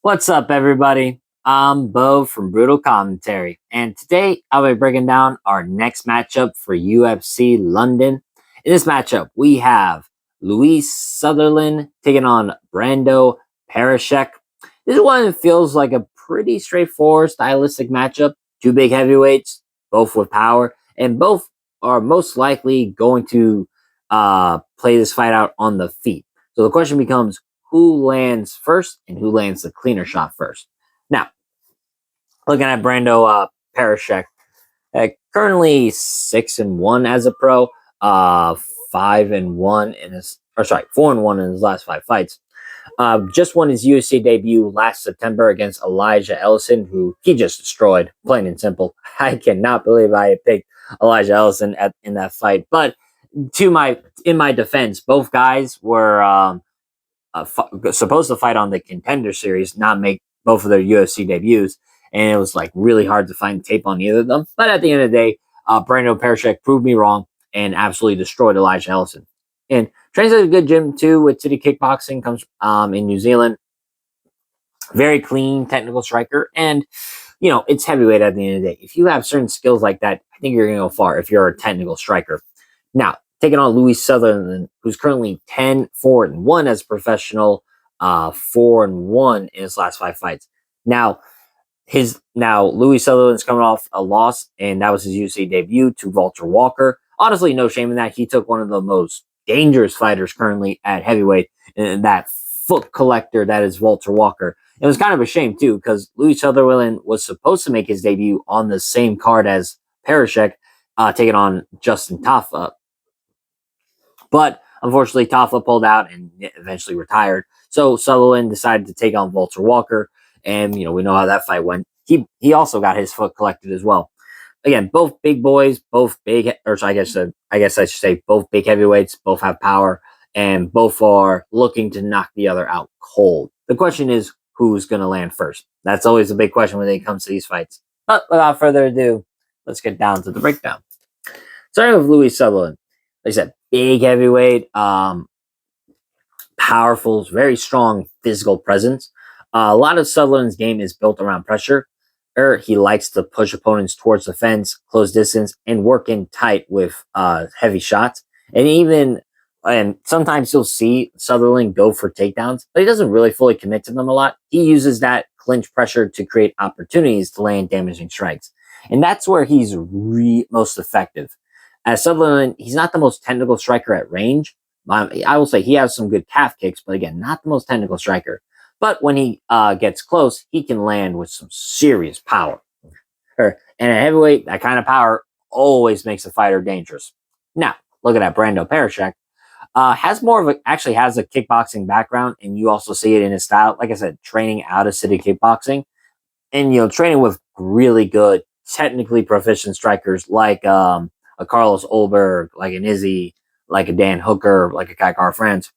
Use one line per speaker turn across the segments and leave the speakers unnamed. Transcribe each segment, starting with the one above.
What's up, everybody? I'm Bo from Brutal Commentary, and today I'll be breaking down our next matchup for UFC London. In this matchup, we have Louie Sutherland taking on Brando Peričić. This one feels like a pretty straightforward stylistic matchup. Two big heavyweights, both with power, and both are most likely going to play this fight out on the feet. So the question becomes, who lands first and who lands the cleaner shot first. Now, looking at Brando Peričić, currently 6-1 as a pro, 5-1 in his, 4-1 in his last five fights. Just won his UFC debut last September against Elijah Ellison, who he just destroyed, plain and simple. I cannot believe I had picked Elijah Ellison in that fight, but in my defense, both guys were supposed to fight on the Contender Series, not make both of their UFC debuts, and it was like really hard to find tape on either of them. But at the end of the day, Brandon Peričić proved me wrong and absolutely destroyed Elijah Ellison. And trains at a good gym too with City Kickboxing, comes in New Zealand. Very clean technical striker, and it's heavyweight at the end of the day. If you have certain skills like that, I think you're going to go far if you're a technical striker. Now, taking on Louie Sutherland, who's currently 10-4-1 as a professional, 4-1 in his last five fights. Now, Louie Sutherland's coming off a loss, and that was his UFC debut to Walter Walker. Honestly, no shame in that. He took one of the most dangerous fighters currently at heavyweight, and that foot collector that is Walter Walker. It was kind of a shame too, because Louie Sutherland was supposed to make his debut on the same card as Peričić, taking on Justin Tafa. But unfortunately, Tafa pulled out and eventually retired. So Sutherland decided to take on Walter Walker, and we know how that fight went. He also got his foot collected as well. Again, both big boys, both big, or I guess I should say both big heavyweights, both have power, and both are looking to knock the other out cold. The question is, who's going to land first? That's always a big question when it comes to these fights. But without further ado, let's get down to the breakdown. Starting with Louie Sutherland. Like I said, big heavyweight, powerful, very strong physical presence. A lot of Sutherland's game is built around pressure. He likes to push opponents towards the fence, close distance, and work in tight with heavy shots. And sometimes you'll see Sutherland go for takedowns, but he doesn't really fully commit to them a lot. He uses that clinch pressure to create opportunities to land damaging strikes. And that's where he's most effective. As Sutherland, he's not the most technical striker at range. I will say he has some good calf kicks, but again, not the most technical striker. But when he gets close, he can land with some serious power. And at heavyweight, that kind of power always makes a fighter dangerous. Now, looking at Brando Peričić, actually has a kickboxing background, and you also see it in his style. Like I said, training out of City Kickboxing, and training with really good, technically proficient strikers like a Carlos Olberg, like an Izzy, like a Dan Hooker, like a Kai Kara-France.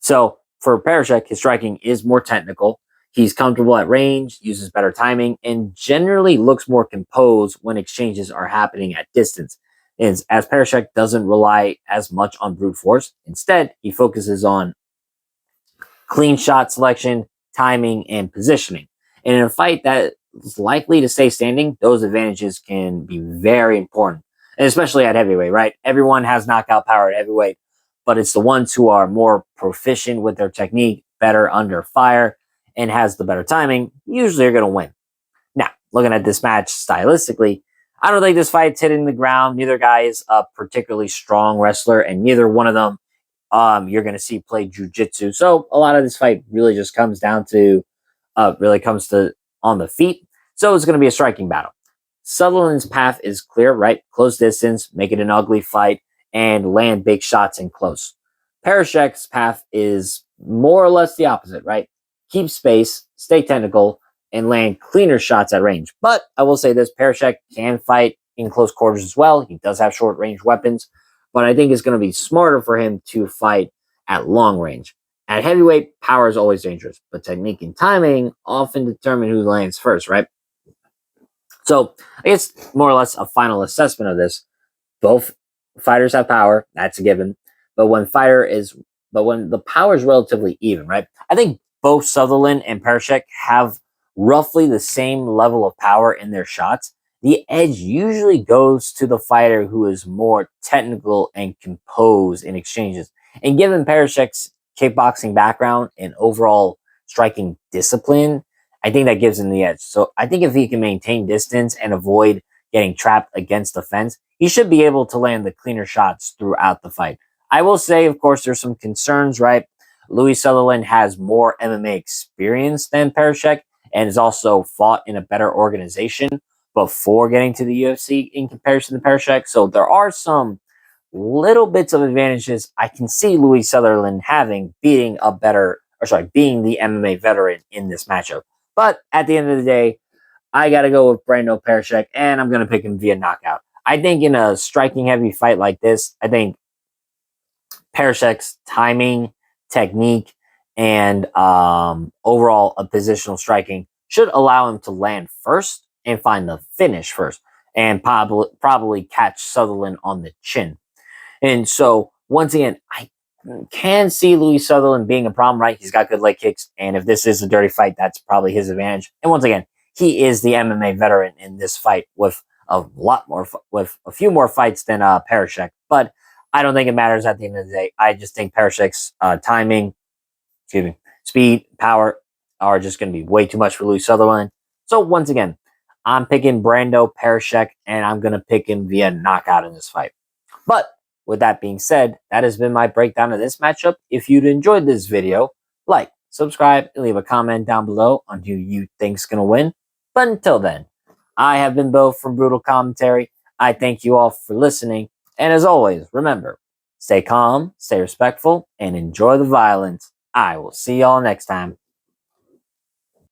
So for Peričić, his striking is more technical. He's comfortable at range, uses better timing, and generally looks more composed when exchanges are happening at distance. As Peričić doesn't rely as much on brute force. Instead, he focuses on clean shot selection, timing, and positioning. And in a fight that is likely to stay standing, those advantages can be very important. And especially at heavyweight, right? Everyone has knockout power at heavyweight, but it's the ones who are more proficient with their technique, better under fire, and has the better timing, usually are going to win. Now, looking at this match stylistically, I don't think this fight's hitting the ground. Neither guy is a particularly strong wrestler, and neither one of them you're going to see play jiu-jitsu. So a lot of this fight really just comes down to, on the feet. So it's going to be a striking battle. Sutherland's path is clear, right? Close distance, make it an ugly fight, and land big shots in close. Peričić's path is more or less the opposite, right? Keep space, stay technical, and land cleaner shots at range. But I will say this, Peričić can fight in close quarters as well. He does have short range weapons, but I think it's going to be smarter for him to fight at long range. At heavyweight, power is always dangerous, but technique and timing often determine who lands first, right? So I guess more or less a final assessment of this. Both fighters have power, that's a given. But when the power is relatively even, right? I think both Sutherland and Peričić have roughly the same level of power in their shots, the edge usually goes to the fighter who is more technical and composed in exchanges. And given Peričić's kickboxing background and overall striking discipline, I think that gives him the edge. So I think if he can maintain distance and avoid getting trapped against the fence, he should be able to land the cleaner shots throughout the fight. I will say, of course, there's some concerns, right? Louie Sutherland has more MMA experience than Peričić and has also fought in a better organization before getting to the UFC in comparison to Peričić. So there are some little bits of advantages I can see Louie Sutherland having being the MMA veteran in this matchup. But at the end of the day, I got to go with Brandon Peričić, and I'm going to pick him via knockout. I think in a striking heavy fight like this, I think Peričić's timing, technique, and overall positional striking should allow him to land first and find the finish first, and probably catch Sutherland on the chin. And so, once again, I can see Louie Sutherland being a problem, right? He's got good leg kicks, and if this is a dirty fight, that's probably his advantage. And once again, he is the MMA veteran in this fight with a few more fights than Peričić. But I don't think it matters at the end of the day. I just think Peričić's timing, speed, power are just going to be way too much for Louie Sutherland. So once again, I'm picking Brandon Peričić, and I'm going to pick him via knockout in this fight. But with that being said, that has been my breakdown of this matchup. If you'd enjoyed this video, like, subscribe, and leave a comment down below on who you think's going to win. But until then, I have been Bo from Brutal Commentary. I thank you all for listening. And as always, remember, stay calm, stay respectful, and enjoy the violence. I will see y'all next time.